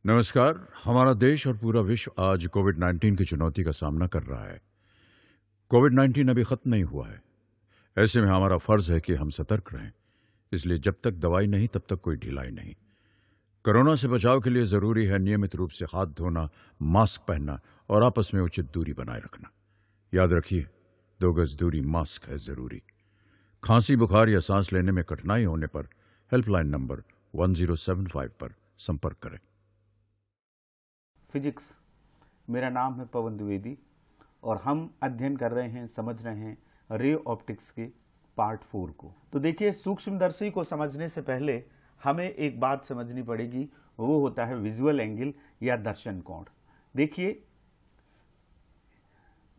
नमस्कार। हमारा देश और पूरा विश्व आज कोविड-19 की चुनौती का सामना कर रहा है। कोविड-19 अभी खत्म नहीं हुआ है। ऐसे में हमारा फर्ज है कि हम सतर्क रहें। इसलिए जब तक दवाई नहीं तब तक कोई ढिलाई नहीं। कोरोना से बचाव के लिए जरूरी है नियमित रूप से हाथ धोना, मास्क पहनना और आपस में उचित दूरी बनाए रखना। याद रखिए, 2 गज दूरी, मास्क है जरूरी। खांसी, बुखार या सांस लेने में कठिनाई होने पर हेल्पलाइन नंबर 1075 पर संपर्क करें। फिजिक्स। मेरा नाम है पवन द्विवेदी और हम अध्ययन कर रहे हैं, समझ रहे हैं रे ऑप्टिक्स के पार्ट 4 को। तो देखिए, सूक्ष्मदर्शी को समझने से पहले हमें एक बात समझनी पड़ेगी, वो होता है विजुअल एंगल या दर्शन कोण। देखिए,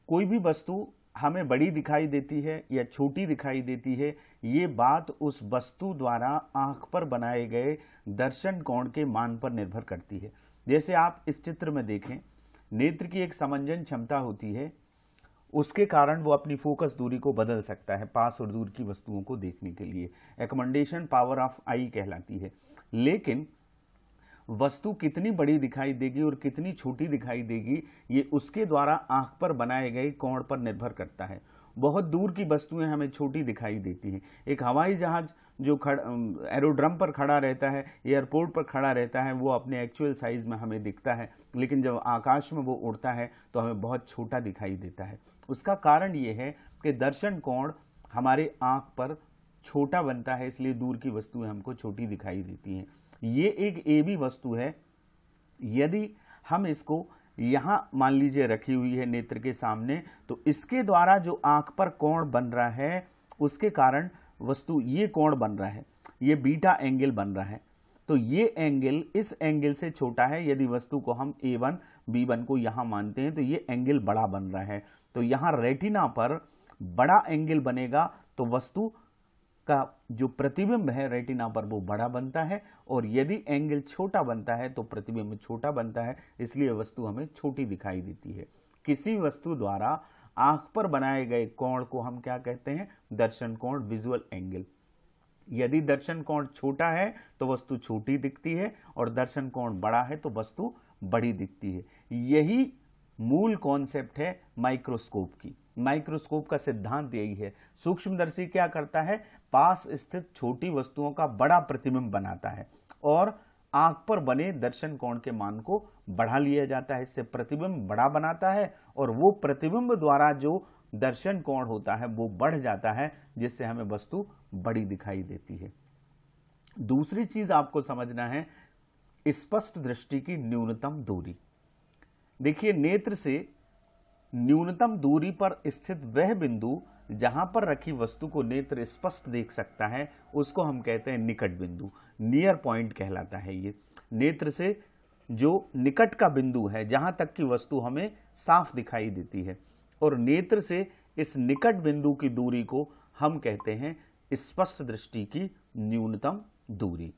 कोई भी वस्तु हमें बड़ी दिखाई देती है या छोटी दिखाई देती है, ये बात उस वस्तु द्वारा आंख पर बनाए गए दर्शन कोण के मान पर निर्भर करती है। जैसे आप इस चित्र में देखें, नेत्र की एक समंजन क्षमता होती है, उसके कारण वो अपनी फोकस दूरी को बदल सकता है पास और दूर की वस्तुओं को देखने के लिए। एकमेंडेशन पावर ऑफ आई कहलाती है। लेकिन वस्तु कितनी बड़ी दिखाई देगी और कितनी छोटी दिखाई देगी, ये उसके द्वारा आंख पर बनाए गए कोण पर निर्भर करता है। बहुत दूर की वस्तुएं हमें छोटी दिखाई देती हैं। एक हवाई जहाज जो एरोड्रम पर खड़ा रहता है, एयरपोर्ट पर खड़ा रहता है, वो अपने एक्चुअल साइज में हमें दिखता है, लेकिन जब आकाश में वो उड़ता है तो हमें बहुत छोटा दिखाई देता है। उसका कारण ये है कि दर्शन कोण हमारे आंख पर छोटा बनता है, इसलिए दूर की वस्तुएं हमको छोटी दिखाई देती हैं। ये एक ए बी वस्तु है। यदि हम इसको यहां मान लीजिए रखी हुई है नेत्र के सामने, तो इसके द्वारा जो आंख पर कोण बन रहा है, उसके कारण वस्तु ये कोण बन रहा है, ये बीटा एंगल बन रहा है। तो ये एंगल इस एंगल से छोटा है। यदि वस्तु को हम A1 B1 को यहां मानते हैं तो ये एंगल बड़ा बन रहा है। तो यहां रेटिना पर बड़ा एंगल बनेगा तो वस्तु का जो प्रतिबिंब है रेटिना पर वो बड़ा बनता है, और यदि एंगल छोटा बनता है तो प्रतिबिंब छोटा बनता है, इसलिए वस्तु हमें छोटी दिखाई देती है। किसी वस्तु द्वारा आंख पर बनाए गए कोण को हम क्या कहते हैं? दर्शन कोण, विजुअल एंगल। यदि दर्शन कोण छोटा है तो वस्तु छोटी दिखती है, और दर्शन कोण बड़ा है तो वस्तु बड़ी दिखती है। यही मूल कॉन्सेप्ट है माइक्रोस्कोप की। माइक्रोस्कोप का सिद्धांत यही है। सूक्ष्मदर्शी क्या करता है? पास स्थित छोटी वस्तुओं का बड़ा प्रतिबिंब बनाता है और आंख पर बने दर्शन कोण के मान को बढ़ा लिया जाता है। इससे प्रतिबिंब बड़ा बनाता है और वो प्रतिबिंब द्वारा जो दर्शन कोण होता है वो बढ़ जाता है, जिससे हमें वस्तु बड़ी दिखाई देती है। दूसरी चीज आपको समझना है, स्पष्ट दृष्टि की न्यूनतम दूरी। देखिए, नेत्र से न्यूनतम दूरी पर स्थित वह बिंदु जहां पर रखी वस्तु को नेत्र स्पष्ट देख सकता है, उसको हम कहते हैं निकट बिंदु, नियर पॉइंट कहलाता है। ये नेत्र से जो निकट का बिंदु है, जहां तक की वस्तु हमें साफ दिखाई देती है, और नेत्र से इस निकट बिंदु की दूरी को हम कहते हैं स्पष्ट दृष्टि की न्यूनतम दूरी।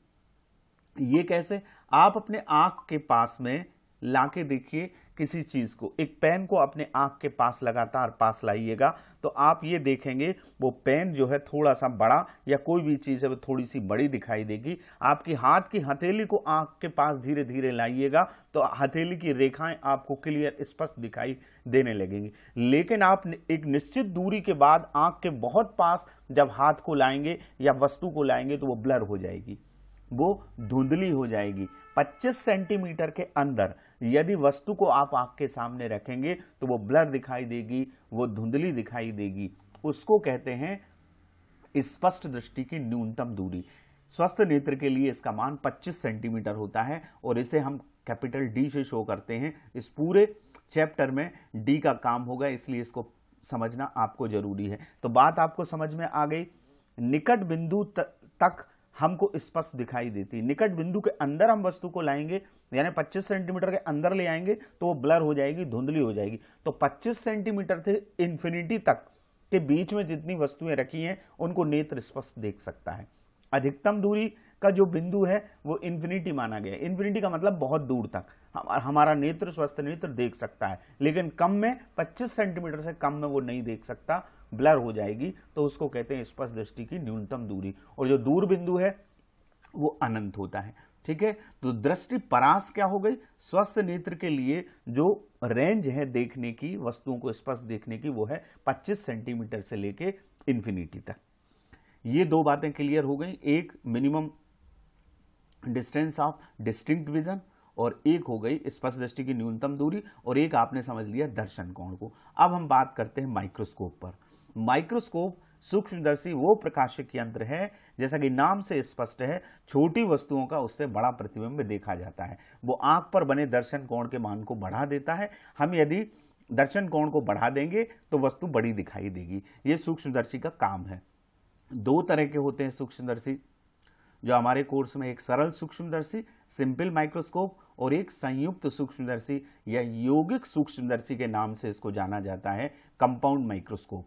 ये कैसे? आप अपने आंख के पास में लाके देखिए किसी चीज को, एक पेन को अपने आंख के पास लगातार पास लाइएगा तो आप ये देखेंगे वो पेन जो है थोड़ा सा बड़ा, या कोई भी चीज है वो थोड़ी सी बड़ी दिखाई देगी। आपकी हाथ की हथेली को आंख के पास धीरे धीरे लाइएगा तो हथेली की रेखाएं आपको क्लियर स्पष्ट दिखाई देने लगेंगी। लेकिन आप एक निश्चित दूरी के बाद आंख के बहुत पास जब हाथ को लाएंगे या वस्तु को लाएंगे तो वो ब्लर हो जाएगी, वो धुंधली हो जाएगी। 25 सेंटीमीटर के अंदर यदि वस्तु को आप आंख के सामने रखेंगे तो वो ब्लर दिखाई देगी, वो धुंधली दिखाई देगी। उसको कहते हैं स्पष्ट दृष्टि की न्यूनतम दूरी। स्वस्थ नेत्र के लिए इसका मान 25 सेंटीमीटर होता है, और इसे हम कैपिटल डी से शो करते हैं। इस पूरे चैप्टर में डी का काम होगा, इसलिए इसको समझना आपको जरूरी है। तो बात आपको समझ में आ गई। निकट बिंदु तक हमको स्पष्ट दिखाई देती। निकट बिंदु के अंदर हम वस्तु को लाएंगे, यानी 25 सेंटीमीटर के अंदर ले आएंगे तो वो ब्लर हो जाएगी, धुंधली हो जाएगी। तो 25 सेंटीमीटर से इंफिनिटी तक के बीच में जितनी वस्तुएं रखी हैं उनको नेत्र स्पष्ट देख सकता है। अधिकतम दूरी का जो बिंदु है वो इंफिनिटी माना गया है। इंफिनिटी का मतलब बहुत दूर तक हमारा नेत्र, स्वस्थ नेत्र देख सकता है, लेकिन कम में 25 सेंटीमीटर से कम में वो नहीं देख सकता, ब्लर हो जाएगी। तो उसको कहते हैं स्पष्ट दृष्टि की न्यूनतम दूरी। और जो दूर बिंदु है वो अनंत होता है। ठीक है। तो दृष्टि परास क्या हो गई? स्वस्थ नेत्र के लिए जो रेंज है देखने की, वस्तुओं को स्पष्ट देखने की, वो है 25 सेंटीमीटर से लेके इन्फिनिटी तक। ये दो बातें क्लियर हो गई, एक minimum distance of distinct vision और एक हो गई स्पष्ट दृष्टि की न्यूनतम दूरी, और एक आपने समझ लिया दर्शन कोण को। अब हम बात करते हैं माइक्रोस्कोप पर। माइक्रोस्कोप सूक्ष्मदर्शी वो प्रकाशिक यंत्र है, जैसा कि नाम से स्पष्ट है, छोटी वस्तुओं का उससे बड़ा प्रतिबिंब देखा जाता है। वो आंख पर बने दर्शन कोण के मान को बढ़ा देता है। हम यदि दर्शन कोण को बढ़ा देंगे तो वस्तु बड़ी दिखाई देगी। ये सूक्ष्मदर्शी का काम है। दो तरह के होते हैं सूक्ष्मदर्शी जो हमारे कोर्स में, एक सरल सूक्ष्मदर्शी सिंपल माइक्रोस्कोप और एक संयुक्त सूक्ष्मदर्शी या यौगिक सूक्ष्मदर्शी के नाम से इसको जाना जाता है, कंपाउंड माइक्रोस्कोप।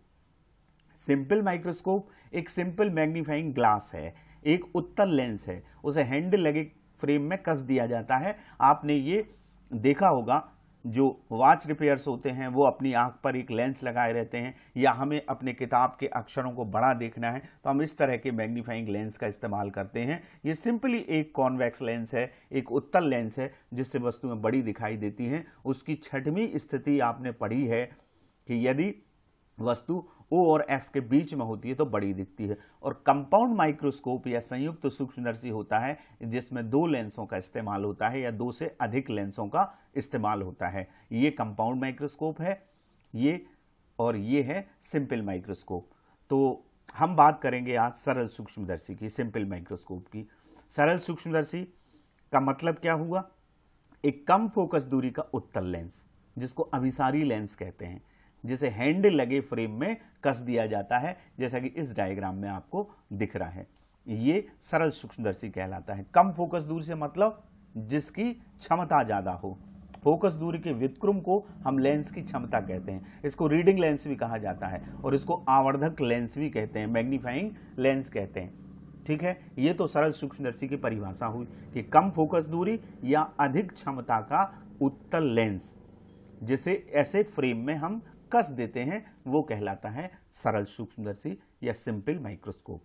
सिंपल माइक्रोस्कोप एक सिंपल मैग्नीफाइंग ग्लास है, एक उत्तल लेंस है, उसे हैंडल लगे फ्रेम में कस दिया जाता है। आपने ये देखा होगा, जो वॉच रिपेयर्स होते हैं वो अपनी आंख पर एक लेंस लगाए रहते हैं, या हमें अपने किताब के अक्षरों को बड़ा देखना है तो हम इस तरह के मैग्नीफाइंग लेंस का इस्तेमाल करते हैं। ये सिंपली एक कॉन्वेक्स लेंस है, एक उत्तल लेंस है, जिससे वस्तुएं बड़ी दिखाई देती हैं। उसकी छठवीं स्थिति आपने पढ़ी है कि यदि वस्तु O और F के बीच में होती है तो बड़ी दिखती है। और कंपाउंड माइक्रोस्कोप या संयुक्त सूक्ष्मदर्शी होता है जिसमें दो लेंसों का इस्तेमाल होता है या दो से अधिक लेंसों का इस्तेमाल होता है। ये कंपाउंड माइक्रोस्कोप है, ये और ये है सिंपल माइक्रोस्कोप। तो हम बात करेंगे आज सरल सूक्ष्मदर्शी की, सिंपल माइक्रोस्कोप की। सरल सूक्ष्मदर्शी का मतलब क्या हुआ? एक कम फोकस दूरी का उत्तल लेंस, जिसको अभिसारी लेंस कहते हैं, जिसे हैंडल लगे फ्रेम में कस दिया जाता है, जैसा कि इस डायग्राम में आपको दिख रहा है। ये सरल सूक्ष्मदर्शी कहलाता है। कम फोकस दूरी से मतलब जिसकी क्षमता ज्यादा हो। फोकस दूरी के व्युत्क्रम को हम लेंस की क्षमता कहते हैं। इसको रीडिंग लेंस भी कहा जाता है और इसको आवर्धक लेंस भी कहते हैं, मैग्नीफाइंग लेंस कहते हैं। ठीक है, ये तो सरल सूक्ष्मदर्शी की परिभाषा हुई कि कम फोकस दूरी या अधिक क्षमता का उत्तल लेंस, जिसे ऐसे फ्रेम में हम कस देते हैं, वो कहलाता है सरल सूक्ष्मदर्शी या सिंपल माइक्रोस्कोप।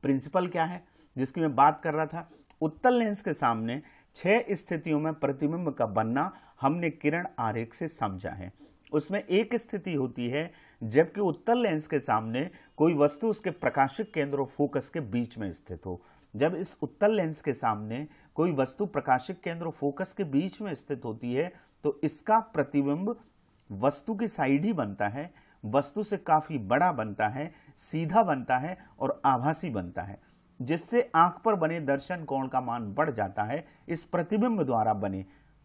प्रिंसिपल क्या है जिसकी मैं बात कर रहा था? उत्तल लेंस के सामने 6 स्थितियों में प्रतिबिंब का बनना हमने किरण आरेख से समझा है। उसमें एक स्थिति होती है जबकि उत्तल लेंस के सामने कोई वस्तु उसके प्रकाशिक केंद्र और फोकस के बीच में स्थित हो। जब इस उत्तल लेंस के सामने कोई वस्तु प्रकाशिक केंद्र और फोकस के बीच में स्थित होती है तो इसका प्रतिबिंब वस्तु की साइड ही बनता है, वस्तु से काफी बड़ा बनता है, सीधा बनता है और आभासी बनता है, जिससे आंख पर बने दर्शन कोण का मान बढ़ जाता है। इस प्रतिबिंब द्वारा बने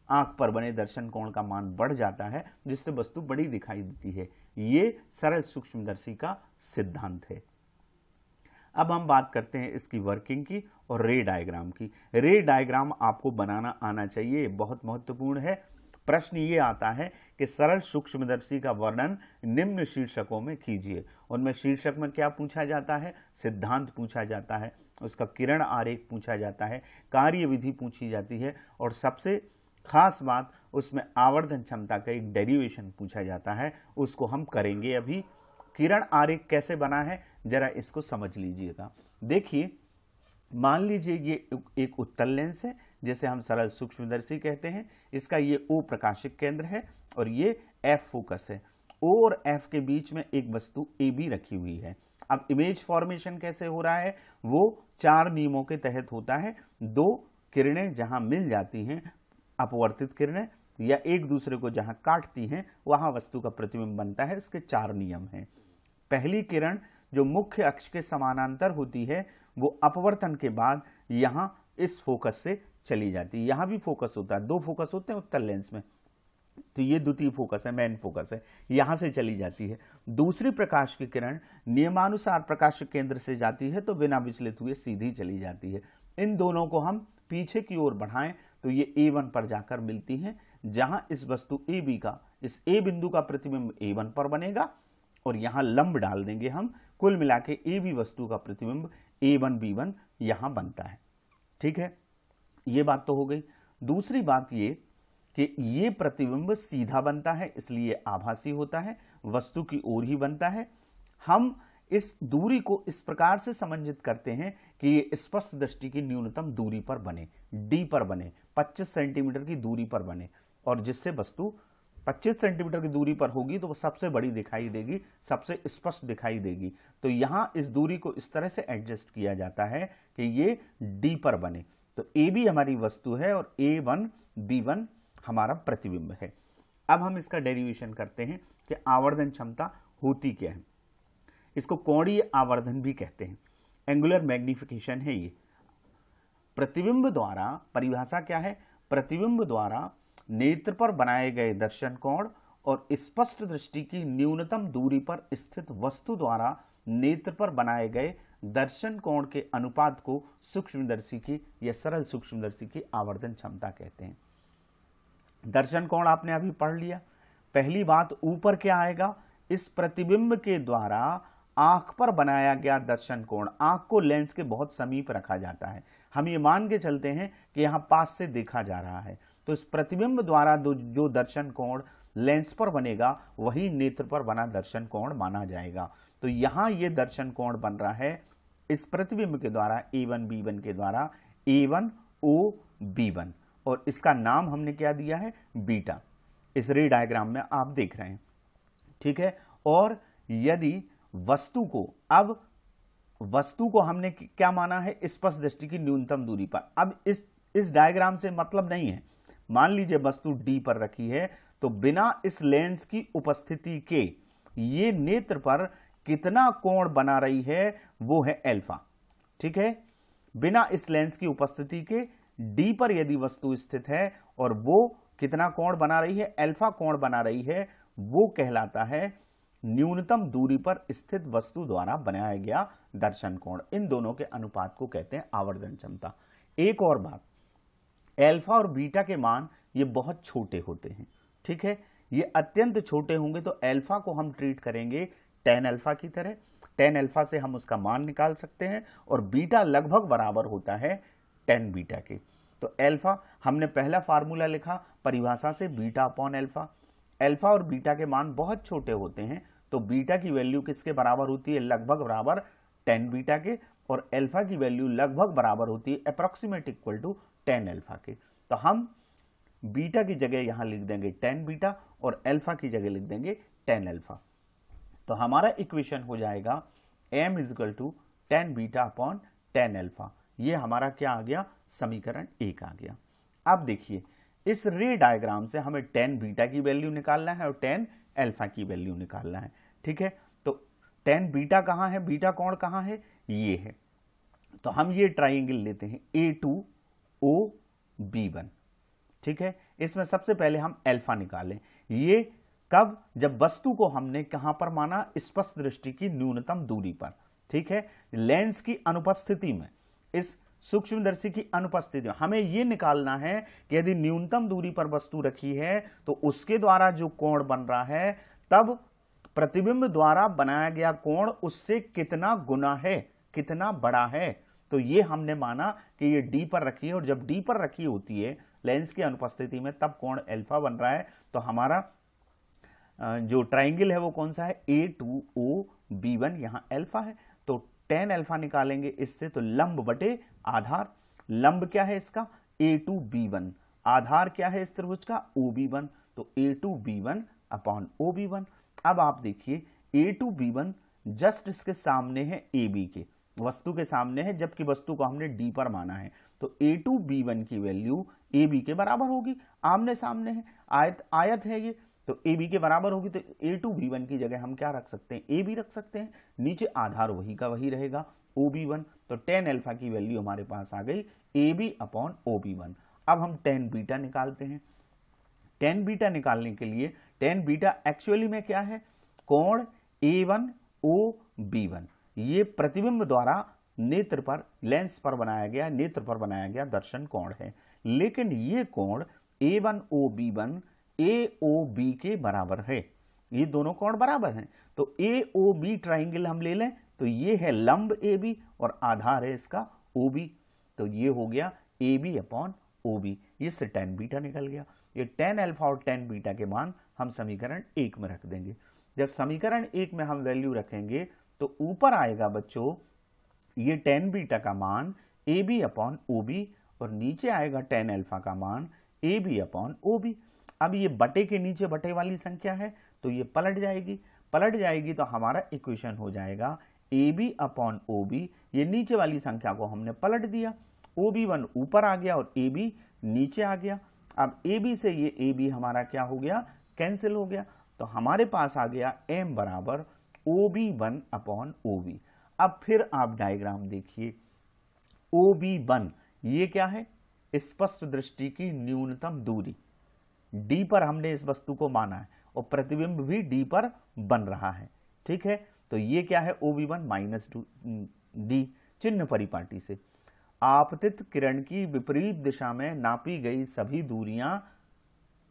आंख पर बने दर्शन कोण का मान बढ़ जाता है, जिससे वस्तु बड़ी दिखाई देती है। ये सरल सूक्ष्मदर्शी का सिद्धांत है। अब हम बात करते हैं इसकी वर्किंग की और रे डायग्राम की। रे डायग्राम आपको बनाना आना चाहिए, बहुत महत्वपूर्ण है। प्रश्न ये आता है कि सरल सूक्ष्मदर्शी का वर्णन निम्न शीर्षकों में कीजिए। उनमें शीर्षक में क्या पूछा जाता है? सिद्धांत पूछा जाता है, उसका किरण आरेख पूछा जाता है, कार्यविधि पूछी जाती है, और सबसे खास बात उसमें आवर्धन क्षमता का एक डेरिवेशन पूछा जाता है। उसको हम करेंगे अभी। किरण आरेख कैसे बना है जरा इसको समझ लीजिएगा। देखिए, मान लीजिए ये एक उत्तल लेंस है जिसे हम सरल सूक्ष्मदर्शी कहते हैं। इसका ये O प्रकाशिक केंद्र है और ये F फोकस है। O और F के बीच में एक वस्तु AB रखी हुई है। अब इमेज फॉर्मेशन कैसे हो रहा है? वो 4 नियमों के तहत होता है। 2 किरणें जहां मिल जाती हैं, अपवर्तित किरणें, या एक दूसरे को जहां काटती हैं, वहां वस्तु का प्रतिबिंब बनता है। इसके 4 नियम हैं। पहली किरण जो मुख्य अक्ष के समानांतर होती है वो अपवर्तन के बाद यहां इस फोकस से चली जाती है। यहां भी फोकस होता है, 2 फोकस होते हैं उत्तल लेंस में, तो ये द्वितीय फोकस है, मेन फोकस है, यहां से चली जाती है। दूसरी प्रकाश की किरण नियमानुसार प्रकाशिक केंद्र से जाती है तो बिना विचलित हुए सीधी चली जाती है। इन दोनों को हम पीछे की ओर बढ़ाएं तो ये A1 पर जाकर मिलती हैं, जहां इस वस्तु AB का, इस A बिंदु का प्रतिबिंब A1 पर बनेगा और यहां लंब डाल देंगे हम। कुल मिला के AB वस्तु का प्रतिबिंब A1B1 यहां बनता है। ठीक है, ये बात तो हो गई। दूसरी बात ये कि ये प्रतिबिंब सीधा बनता है, इसलिए आभासी होता है, वस्तु की ओर ही बनता है। हम इस दूरी को इस प्रकार से समंजित करते हैं कि ये स्पष्ट दृष्टि की न्यूनतम दूरी पर बने, डी पर बने, 25 सेंटीमीटर की दूरी पर बने, और जिससे वस्तु 25 सेंटीमीटर की दूरी पर होगी तो वो सबसे बड़ी दिखाई देगी, सबसे स्पष्ट दिखाई देगी। तो यहां इस दूरी को इस तरह से एडजस्ट किया जाता है कि ये डी पर बने। तो ए बी हमारी वस्तु है और A1 B1 हमारा प्रतिबिंब है। अब हम इसका डेरिवेशन करते हैं कि आवर्धन क्षमता होती क्या है। इसको कोणीय आवर्धन भी कहते हैं, एंगुलर मैग्निफिकेशन है ये। प्रतिबिंब द्वारा परिभाषा क्या है? प्रतिबिंब द्वारा नेत्र पर बनाए गए दर्शन कोण और स्पष्ट दृष्टि की न्यूनतम दूरी पर स्थित वस्तु द्वारा नेत्र पर बनाए गए दर्शन कोण के अनुपात को सूक्ष्मदर्शी की या सरल सूक्ष्मदर्शी की आवर्धन क्षमता कहते हैं। दर्शन कोण आपने अभी पढ़ लिया। पहली बात, ऊपर क्या आएगा? इस प्रतिबिंब के द्वारा आंख पर बनाया गया दर्शन कोण, आंख को लेंस के बहुत समीप रखा जाता है। हम ये मान के चलते हैं कि यहां पास से देखा जा रहा है, तो इस प्रतिबिंब द्वारा जो दर्शन कोण लेंस पर बनेगा वही नेत्र पर बना दर्शन कोण माना जाएगा। तो यहां ये दर्शन कोण बन रहा है इस प्रतिबिंब के द्वारा A1 B1 के द्वारा A1O B1, और इसका नाम हमने क्या दिया है? बीटा। इस रे डायग्राम में आप देख रहे हैं, ठीक है। और यदि वस्तु को, अब वस्तु को हमने क्या माना है? स्पष्ट दृष्टि की न्यूनतम दूरी पर। अब इस डायग्राम से मतलब नहीं है, मान लीजिए वस्तु डी पर रखी है, तो बिना इस लेंस की उपस्थिति के ये नेत्र पर कितना कोण बना रही है वो है अल्फा, ठीक है। बिना इस लेंस की उपस्थिति के डी पर यदि वस्तु स्थित है और वो कितना कोण बना रही है? अल्फा कोण बना रही है, वो कहलाता है न्यूनतम दूरी पर स्थित वस्तु द्वारा बनाया गया दर्शन कोण। इन दोनों के अनुपात को कहते हैं आवर्धन क्षमता। एक और बात, अल्फा और बीटा के मान ये बहुत छोटे होते हैं, ठीक है। ये अत्यंत छोटे होंगे तो अल्फा को हम ट्रीट करेंगे tan अल्फा की तरह। tan अल्फा से हम उसका मान निकाल सकते हैं, और बीटा लगभग बराबर होता है tan बीटा के। तो अल्फा हमने पहला फार्मूला लिखा परिभाषा से, बीटा अपॉन अल्फा। अल्फा और बीटा के मान बहुत छोटे होते हैं, तो बीटा की वैल्यू किसके बराबर होती है? लगभग बराबर tan बीटा के, और अल्फा की वैल्यू लगभग बराबर होती है approximate equal to tan alpha के। तो हम बीटा की जगह यहां लिख देंगे tan बीटा और अल्फा की जगह लिख देंगे tan अल्फा। तो हमारा इक्वेशन हो जाएगा m equal to tan beta upon tan alpha. ये हमारा क्या आ गया? समीकरण 1 आ गया। अब देखिए, इस रे डायग्राम से हमें tan बीटा की वैल्यू निकालना है और tan अल्फा की वैल्यू निकालना है, ठीक है। तो tan बीटा कहां है? बीटा कोण कहां है? ये है। तो हम ये ट्राइंगल लेते हैं A2O B1, ठीक है। इसमें सबसे पहले हम अल्फा निकालें। ये कब? जब वस्तु को हमने कहां पर माना? स्पष्ट दृष्टि की न्यूनतम दूरी पर, ठीक है। लेंस की अनुपस्थिति में, इस सूक्ष्मदर्शी की अनुपस्थिति में हमें यह निकालना है कि यदि न्यूनतम दूरी पर वस्तु रखी है तो उसके द्वारा जो कोण बन रहा है, तब प्रतिबिंब द्वारा बनाया गया कोण उससे कितना गुना है, कितना बड़ा है। तो ये हमने माना कि ये डी पर रखी है, और जब डी पर रखी होती है लेंस की अनुपस्थिति में, तब कोण अल्फा बन रहा है। तो हमारा जो ट्राइंगल है वो कौन सा है? A2O B1, यहां अल्फा है, तो tan अल्फा निकालेंगे इससे, तो लंब बटे आधार। लंब क्या है इसका? A2B1। आधार क्या है इस त्रिभुज का? OB1, तो A2B1 अपॉन OB1। अब आप देखिए, A2B1 जस्ट इसके सामने है AB के, वस्तु के सामने है, जबकि वस्तु को हमने D पर माना है। तो A2B1 की वैल्यू AB के बराबर होगी, आमने सामने है, आयत है ये, तो AB के बराबर होगी। तो A2B1 की जगह हम क्या रख सकते हैं? AB रख सकते हैं, नीचे आधार वही का वही रहेगा OB1। तो tan अल्फा की वैल्यू हमारे पास आ गई AB अपॉन OB1। अब हम tan बीटा निकालते हैं। tan बीटा निकालने के लिए, tan बीटा एक्चुअली में क्या है? कोण A1OB1। ये प्रतिबिंब द्वारा नेत्र पर, लेंस पर बनाया गया, नेत्र पर बनाया गया दर्शन कोण है। लेकिन ये कोण A1OB1 AOB के बराबर है, ये दोनों कोण बराबर हैं। तो AOB ट्राइंगल हम ले लें, तो ये है लंब AB और आधार है इसका OB। तो ये हो गया AB अपॉन OB। इससे tan बीटा निकल गया। ये tan अल्फा और tan बीटा के मान हम समीकरण 1 में रख देंगे। जब समीकरण 1 में हम वैल्यू रखेंगे तो ऊपर आएगा बच्चों ये tan बीटा का मान AB अपॉन OB और नीचे आएगा tan अल्फा का मान AB अपॉन OB। अब ये बटे के नीचे बटे वाली संख्या है तो ये पलट जाएगी तो हमारा इक्वेशन हो जाएगा AB अपॉन OB। ये नीचे वाली संख्या को हमने पलट दिया, OB1 ऊपर आ गया और AB नीचे आ गया। अब AB से ये AB हमारा क्या हो गया, कैंसिल हो गया, तो हमारे पास आ गया m बराबर OB1 अपॉन OB। अब फिर आप डायग्राम देखिए, OB1 ये क्या है, स्पष्ट दृष्टि की न्यूनतम दूरी, D पर हमने इस वस्तु को माना है और प्रतिबिंब भी D पर बन रहा है, ठीक है। तो ये क्या है, OB1 माइनस D चिन्ह परिपाटी से। आपतित किरण की विपरीत दिशा में नापी गई सभी दूरियां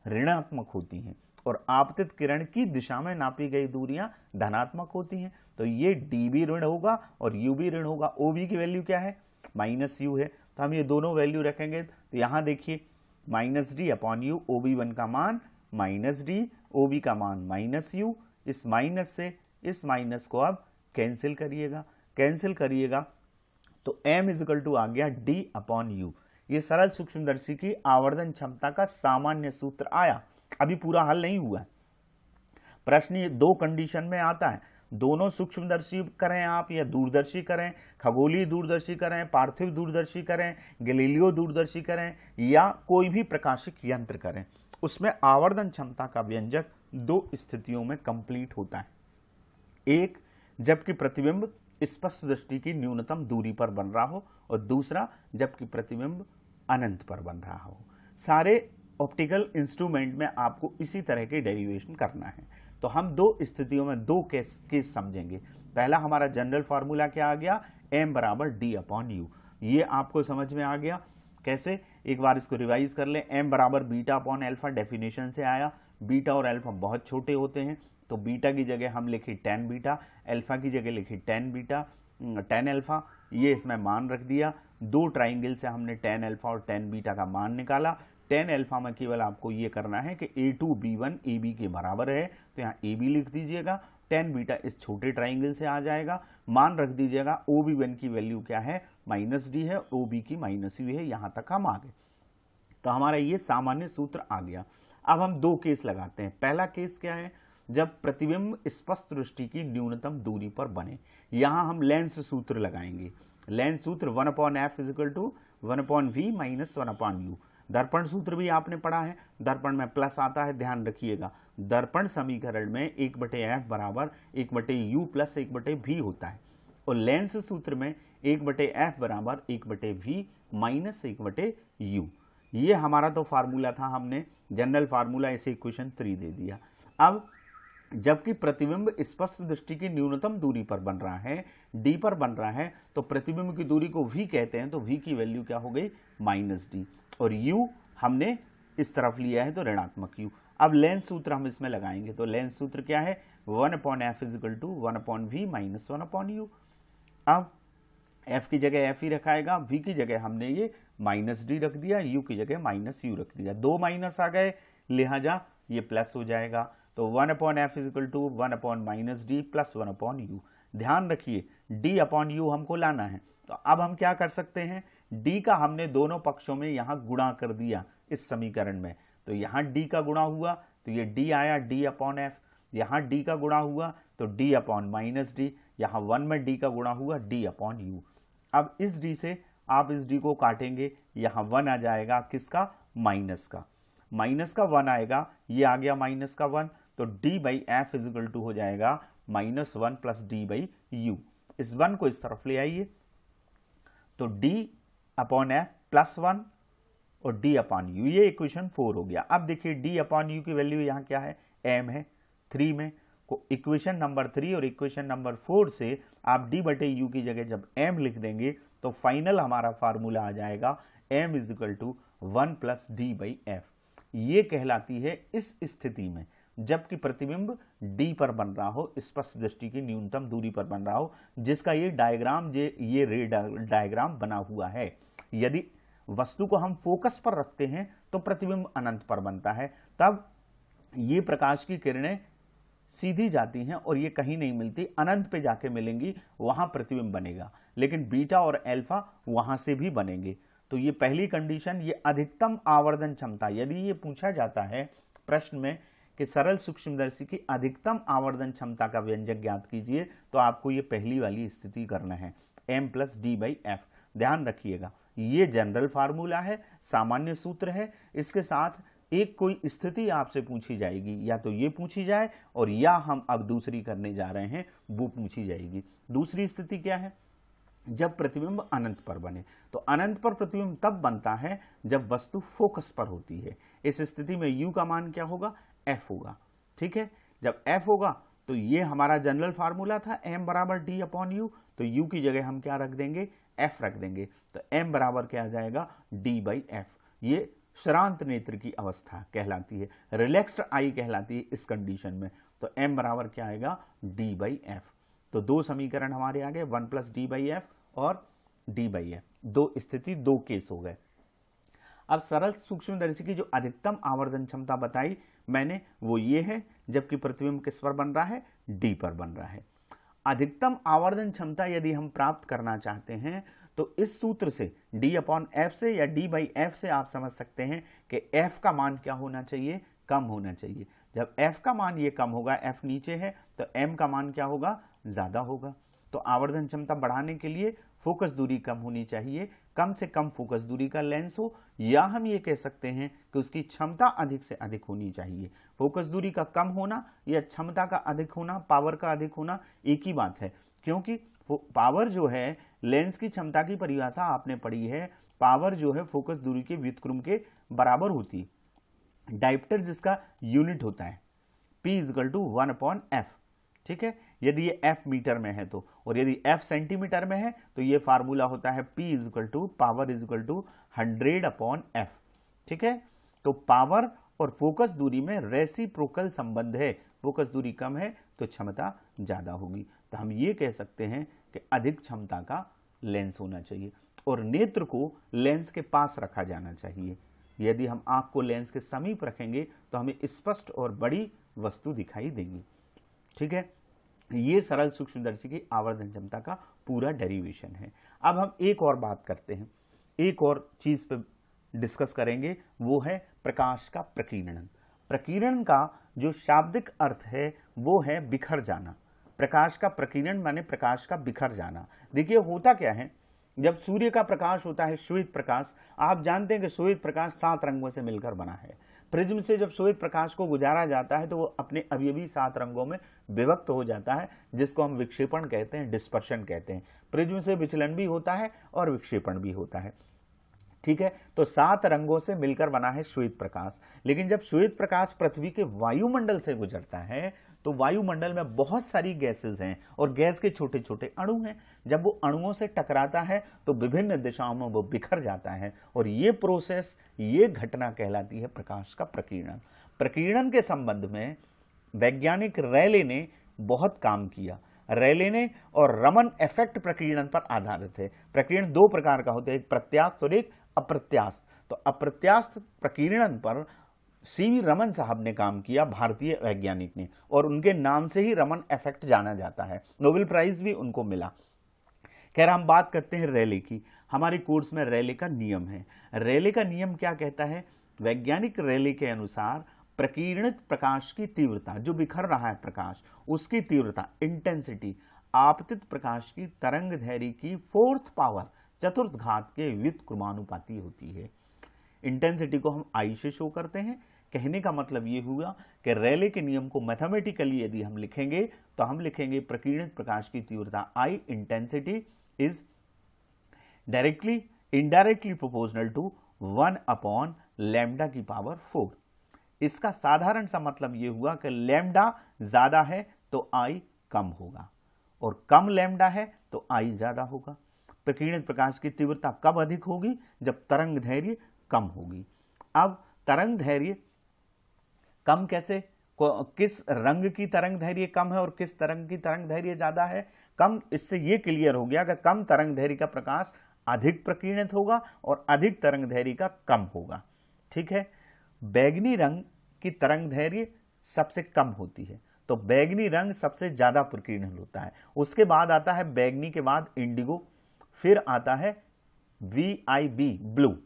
ऋणात्मक होती हैं और आपतित किरण की दिशा में नापी गई दूरियां धनात्मक होती हैं। तो ये D भी ऋण होगा और U भी ऋण होगा। OB की वैल्यू क्या है, माइनस U है, तो हम ये दोनों वैल्यू रखेंगे। तो यहां देखिए minus D upon U, OB1 का मान माइनस D, OB का मान माइनस U। इस माइनस से इस माइनस को अब कैंसिल करिएगा तो m इजिकल टू आ गया D अपॉन U। ये सरल सूक्ष्मदर्शी की आवर्धन क्षमता का सामान्य सूत्र आया, अभी पूरा हल नहीं हुआ है। प्रश्न ये दो कंडीशन में आता है, दोनों सूक्ष्मदर्शी करें आप या दूरदर्शी करें, खगोलीय दूरदर्शी करें, पार्थिव दूरदर्शी करें, गैलीलियो दूरदर्शी करें या कोई भी प्रकाशिक यंत्र करें, उसमें आवर्धन क्षमता का व्यंजक दो स्थितियों में कंप्लीट होता है। एक, जबकि प्रतिबिंब स्पष्ट दृष्टि की न्यूनतम दूरी पर बन रहा हो, और दूसरा जबकि प्रतिबिंब अनंत पर बन रहा हो। सारे ऑप्टिकल इंस्ट्रूमेंट में आपको इसी तरह के डेरिवेशन करना है। तो हम दो स्थितियों में दो केस समझेंगे। पहला हमारा जनरल फार्मूला क्या आ गया, m बराबर D अपॉन U। ये आपको समझ में आ गया कैसे, एक बार इसको रिवाइज कर ले। m बराबर बीटा अपॉन अल्फा, डेफिनेशन से आया, बीटा और अल्फा बहुत छोटे होते हैं तो बीटा की जगह हम लिखे tan बीटा, अल्फा की जगह लिखे tan अल्फा, ये इसमें मान रख दिया। दो ट्राइंगल से हमने tan अल्फा और tan बीटा का मान निकाला। tan अल्फा में केवल आपको ये करना है कि A2B1 AB के बराबर है, तो यहाँ AB लिख दीजिएगा। tan बीटा इस छोटे ट्राइंगल से आ जाएगा, मान रख दीजिएगा। OB1 की वैल्यू क्या है, माइनस D है, OB की माइनस U है। यहाँ तक हम आ गए, तो हमारा ये सामान्य सूत्र आ गया। अब हम दो केस लगाते हैं। पहला केस क्या है, जब प्रतिबिंब स्पष्ट दृष्टि की न्यूनतम दूरी पर बने। यहां हम लेंस सूत्र लगाएंगे। लेंस सूत्र 1/f is equal to 1/v minus 1/u। दर्पण सूत्र भी आपने पढ़ा है, दर्पण में प्लस आता है, ध्यान रखिएगा। दर्पण समीकरण में 1/f बराबर 1/u प्लस 1/v होता है, और लेंस सूत्र में 1/f बराबर 1/v माइनस 1/u। ये हमारा तो फार्मूला था, हमने जनरल फार्मूला इसे इक्वेशन 3 दे दिया। अब जबकि प्रतिबिंब स्पष्ट दृष्टि की न्यूनतम दूरी पर बन रहा है, D पर बन रहा है, तो प्रतिबिंब की दूरी को V कहते हैं, तो V की वैल्यू क्या हो गई, माइनस D, और U हमने इस तरफ लिया है तो ऋणात्मक U। अब लेंस सूत्र हम इसमें लगाएंगे, तो लेंस सूत्र क्या है, 1/f is equal to 1/v minus 1/u। अब F की जगह F ही रखाएगा, V की जगह हमने ये माइनस D रख दिया, U की जगह माइनस U रख दिया। दो माइनस आ गए, लिहाजा ये प्लस हो जाएगा। तो 1/f is equal to 1/-d plus 1/u। ध्यान रखिए D अपॉन U हमको लाना है, तो अब हम क्या कर सकते हैं, D का हमने दोनों पक्षों में यहाँ गुणा कर दिया इस समीकरण में, तो यहाँ D का गुणा हुआ तो ये D आया D अपॉन f, यहाँ D का गुणा हुआ तो D अपॉन माइनस D, यहाँ 1 में D का गुणा हुआ D अपॉन U। अब इस D से आप इस D को काटेंगे, यहाँ 1 आ जाएगा, किसका, माइनस का 1 आएगा, ये आ गया माइनस का 1, तो D/f इजिकल टू हो जाएगा -1 प्लस D/u। इस 1 को इस तरफ ले आइए, तो D अपॉन f प्लस 1 और D अपॉन u, ये इक्वेशन 4 हो गया। अब देखिए D अपॉन u की वैल्यू यहाँ क्या है, m है 3 में, को इक्वेशन नंबर 3 और इक्वेशन नंबर 4 से आप D/u की जगह जब m लिख देंगे तो फाइनल हमारा फार्मूला आ जाएगा m equal to 1 plus D/f। ये कहलाती है इस स्थिति में जबकि प्रतिबिंब D पर बन रहा हो, स्पष्ट दृष्टि की न्यूनतम दूरी पर बन रहा हो, जिसका ये डायग्राम ये रे डायग्राम बना हुआ है। यदि वस्तु को हम फोकस पर रखते हैं तो प्रतिबिंब अनंत पर बनता है, तब ये प्रकाश की किरणें सीधी जाती हैं और ये कहीं नहीं मिलती, अनंत पे जाके मिलेंगी, वहां प्रतिबिंब बनेगा। लेकिन बीटा और अल्फा वहां से भी बनेंगे। तो ये पहली कंडीशन, ये अधिकतम आवर्धन क्षमता। यदि ये पूछा जाता है प्रश्न में कि सरल सूक्ष्मदर्शी की अधिकतम आवर्धन क्षमता का व्यंजक ज्ञात कीजिए, तो आपको ये पहली वाली स्थिति करना है, m plus D by F. ध्यान रखिएगा, ये जनरल फार्मूला है, सामान्य सूत्र है। इसके साथ एक कोई स्थिति आपसे पूछी जाएगी, या तो ये पूछी जाए और या हम अब दूसरी करने जा रहे हैं वो पूछी जाएगी। दूसरी स्थिति क्या है? जब प्रतिबिंब अनंत पर बने। तो अनंत पर प्रतिबिंब तब बनता है जब वस्तु फोकस पर होती है। इस स्थिति में u का मान क्या होगा? f होगा। ठीक है, जब f होगा तो ये हमारा जनरल फार्मूला था m बराबर d अपॉन यू, तो u की जगह हम क्या रख देंगे? f रख देंगे। तो m बराबर क्या आ जाएगा? d by F. ये श्रांत नेत्र की अवस्था कहलाती है, रिलैक्स्ड आई कहलाती है इस कंडीशन में। तो m बराबर क्या आएगा? d by F. तो दो समीकरण हमारे आ गए, 1 प्लस डी बाई एफ और d बाई एफ। दो स्थिति, दो केस हो गए। अब सरल सूक्ष्मदर्शी की जो अधिकतम आवर्धन क्षमता बताई मैंने वो ये है, जबकि प्रतिबिंब किस पर बन रहा है? d पर बन रहा है। अधिकतम आवर्धन क्षमता यदि हम प्राप्त करना चाहते हैं तो इस सूत्र से d अपॉन एफ से या d बाई एफ से आप समझ सकते हैं कि f का मान क्या होना चाहिए? कम होना चाहिए। जब f का मान ये कम होगा, f नीचे है, तो m का मान क्या होगा? ज्यादा होगा। तो आवर्धन क्षमता बढ़ाने के लिए फोकस दूरी कम होनी चाहिए, कम से कम फोकस दूरी का लेंस हो, या हम ये कह सकते हैं कि उसकी क्षमता अधिक से अधिक होनी चाहिए। फोकस दूरी का कम होना या क्षमता का अधिक होना, पावर का अधिक होना एक ही बात है, क्योंकि पावर जो है लेंस की क्षमता की परिभाषा आपने पढ़ी है, पावर जो है फोकस दूरी के व्युत्क्रम के बराबर होती है। डायप्टर जिसका यूनिट होता है P equal to 1 upon F. ठीक है, यदि ये f मीटर में है तो, और यदि f सेंटीमीटर में है तो ये फार्मूला होता है P equal to power equal to 100 upon F. ठीक है, तो पावर और फोकस दूरी में रेसिप्रोकल संबंध है, फोकस दूरी कम है तो क्षमता ज्यादा होगी। तो हम ये कह सकते हैं कि अधिक क्षमता का लेंस होना चाहिए और नेत्र को लेंस के पास रखा जाना चाहिए। यदि हम आंख को लेंस के समीप रखेंगे तो हमें स्पष्ट और बड़ी वस्तु दिखाई देगी। ठीक है, ये सरल सूक्ष्मदर्शी की आवर्धन क्षमता का पूरा डेरिवेशन है। अब हम एक और बात करते हैं, एक और चीज पे डिस्कस करेंगे, वो है प्रकाश का प्रकीर्णन। प्रकीर्णन का जो शाब्दिक अर्थ है वो है बिखर जाना। प्रकाश का प्रकीर्णन माने प्रकाश का बिखर जाना। देखिए होता क्या है, जब सूर्य का प्रकाश होता है श्वेत प्रकाश, आप जानते हैं कि श्वेत प्रकाश 7 रंगों से मिलकर बना है। प्रिज्म से जब श्वेत प्रकाश को गुजारा जाता है तो वो अपने अवयवी 7 रंगों में विभक्त हो जाता है, जिसको हम विक्षेपण कहते हैं, डिस्पर्शन कहते हैं। प्रिज्म से विचलन भी होता है और विक्षेपण भी होता है। ठीक है, तो 7 रंगों से मिलकर बना है श्वेत प्रकाश। लेकिन जब श्वेत प्रकाश पृथ्वी के वायुमंडल से गुजरता है तो वायुमंडल में बहुत सारी गैसेस हैं और गैस के छोटे छोटे अणु हैं। जब वो अणुओं से टकराता है तो विभिन्न दिशाओं में वो बिखर जाता है, और ये प्रोसेस, ये घटना कहलाती है प्रकाश का प्रकीर्णन। प्रकीर्णन के संबंध में वैज्ञानिक रेले ने बहुत काम किया। रेले ने और रमन इफेक्ट प्रकीर्णन पर आधारित है। प्रकीर्णन 2 प्रकार का होता है, एक प्रत्यास्थ और एक अप्रत्यास्थ। तो अप्रत्यास्थ प्रकीर्णन पर सीवी रमन साहब ने काम किया, भारतीय वैज्ञानिक ने, और उनके नाम से ही रमन इफेक्ट जाना जाता है। नोबेल प्राइज भी उनको मिला। खैर, हम बात करते हैं रेले की। हमारे कोर्स में रेले का नियम है। रेले का नियम क्या कहता है? वैज्ञानिक रेले के अनुसार प्रकीर्णित प्रकाश की तीव्रता, जो बिखर रहा है प्रकाश, उसकी तीव्रता इंटेंसिटी आपतित प्रकाश की तरंग दैर्घ्य की 4th पावर, चतुर्थ घात के व्युत्क्रमानुपाती होती है। इंटेंसिटी को हम आई से शो करते हैं। कहने का मतलब ये हुआ कि रेले के नियम को मैथमेटिकली यदि हम लिखेंगे तो हम लिखेंगे प्रकीर्णित प्रकाश की तीव्रता I intensity is directly indirectly proportional to 1 upon lambda की पावर 4। इसका साधारण सा मतलब ये हुआ कि लैम्डा ज्यादा है तो आई कम होगा, और कम लैम्डा है तो आई ज्यादा होगा। प्रकीर्णित प्रकाश की तीव्रता कब अधिक होगी? जब तरंग दैर्घ्य कम होगी। अब तरंग दैर्घ्य कम कैसे? किस रंग की तरंग दैर्घ्य कम है और किस तरंग की तरंग दैर्घ्य ज्यादा है? कम, इससे यह क्लियर हो गया कि कम तरंग दैर्घ्य का प्रकाश अधिक प्रकीर्णित होगा और अधिक तरंग दैर्घ्य का कम होगा। ठीक है, बैगनी रंग की तरंग दैर्घ्य सबसे कम होती है, तो बैगनी रंग सबसे ज्यादा प्रकीर्णन होता है। उसके बाद आता है बैगनी के बाद इंडिगो, फिर आता है VIB ब्लू।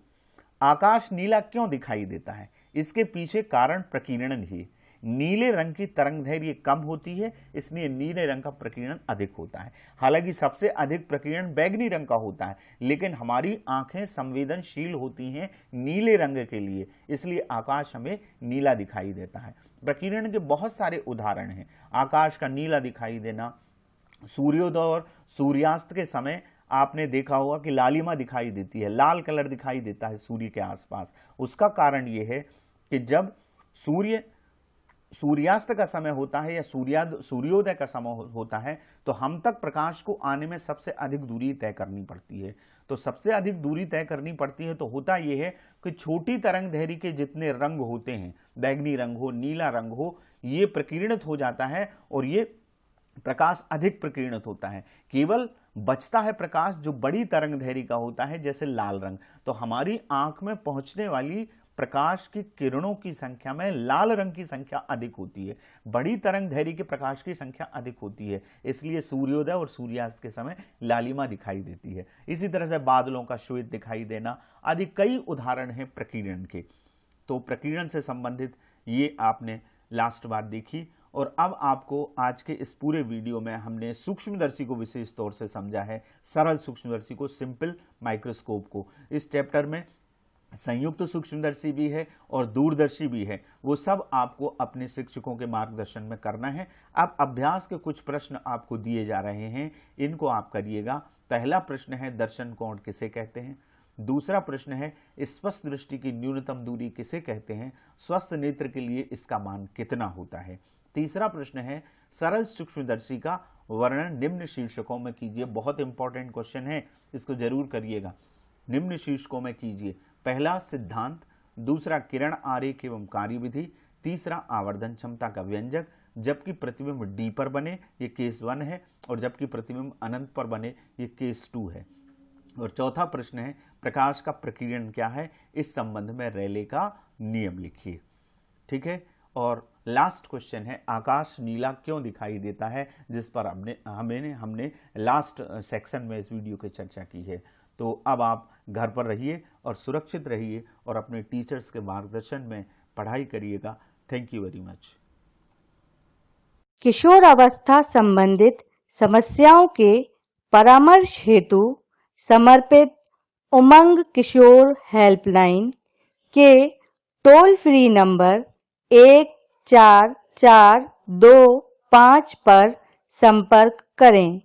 आकाश नीला क्यों दिखाई देता है? इसके पीछे कारण प्रकीर्णन ही। नीले रंग की तरंगदैर्घ्य कम होती है, इसलिए नीले रंग का प्रकीर्णन अधिक होता है। हालांकि सबसे अधिक प्रकीर्णन बैगनी रंग का होता है, लेकिन हमारी आंखें संवेदनशील होती हैं नीले रंग के लिए, इसलिए आकाश हमें नीला दिखाई देता है। प्रकीर्णन के बहुत सारे उदाहरण हैं। आकाश का नीला दिखाई देना, सूर्योदय और सूर्यास्त के समय आपने देखा होगा कि लालिमा दिखाई देती है, लाल कलर दिखाई देता है सूर्य के आसपास। उसका कारण यह है कि जब सूर्यास्त का समय होता है या सूर्योदय का समय होता है, तो हम तक प्रकाश को आने में सबसे अधिक दूरी तय करनी पड़ती है। तो सबसे अधिक दूरी तय करनी पड़ती है, तो होता यह है कि छोटी तरंगदैर्घ्य के जितने रंग होते हैं, बैगनी रंग हो, नीला रंग हो, ये प्रकीर्णित हो जाता है और ये प्रकाश अधिक प्रकीर्णित होता है। केवल बचता है प्रकाश जो बड़ी तरंगदैर्घ्य का होता है, जैसे लाल रंग। तो हमारी आंख में पहुंचने वाली प्रकाश की किरणों की संख्या में लाल रंग की संख्या अधिक होती है, बड़ी तरंगदैर्घ्य के प्रकाश की संख्या अधिक होती है, इसलिए सूर्योदय और सूर्यास्त के समय लालिमा दिखाई देती है। इसी तरह से बादलों का श्वेत दिखाई देना आदि कई उदाहरण हैं प्रकीर्णन के। तो प्रकीर्णन से संबंधित ये आपने लास्ट बार देखी, और अब आपको आज के इस पूरे वीडियो में हमने सूक्ष्मदर्शी को विशेष तौर से समझा है, सरल सूक्ष्मदर्शी को, सिंपल माइक्रोस्कोप को। इस चैप्टर में संयुक्त सूक्ष्मदर्शी भी है और दूरदर्शी भी है, वो सब आपको अपने शिक्षकों के मार्गदर्शन में करना है। अब अभ्यास के कुछ प्रश्न आपको दिए जा रहे हैं, इनको आप करिएगा। पहला प्रश्न है दर्शन कोण किसे कहते हैं। दूसरा प्रश्न है स्वस्थ दृष्टि की न्यूनतम दूरी किसे कहते हैं, स्वस्थ नेत्र के लिए इसका मान कितना होता है। तीसरा प्रश्न है सरल सूक्ष्मदर्शी का वर्णन निम्न शीर्षकों में कीजिए। बहुत इंपॉर्टेंट क्वेश्चन है, इसको जरूर करिएगा। निम्न शीर्षकों में कीजिए। पहला सिद्धांत, दूसरा किरण आरेख एवं कार्यविधि, तीसरा आवर्धन क्षमता का व्यंजक, जबकि प्रतिबिंब डी पर बने ये केस 1 है, और जबकि प्रतिबिंब अनंत पर बने ये केस 2 है। और चौथा प्रश्न है प्रकाश का प्रकीर्णन क्या है, इस संबंध में रेले का नियम लिखिए। ठीक है। और लास्ट क्वेश्चन है आकाश नीला क्यों दिखाई देता है, जिस पर हमने लास्ट सेक्शन में इस वीडियो की चर्चा की है। तो अब आप घर पर रहिए और सुरक्षित रहिए और अपने टीचर्स के मार्गदर्शन में पढ़ाई करिएगा। Thank you very much. किशोर अवस्था संबंधित समस्याओं के परामर्श हेतु समर्पित उमंग किशोर हेल्पलाइन के टोल फ्री नंबर 144225 पर संपर्क करें।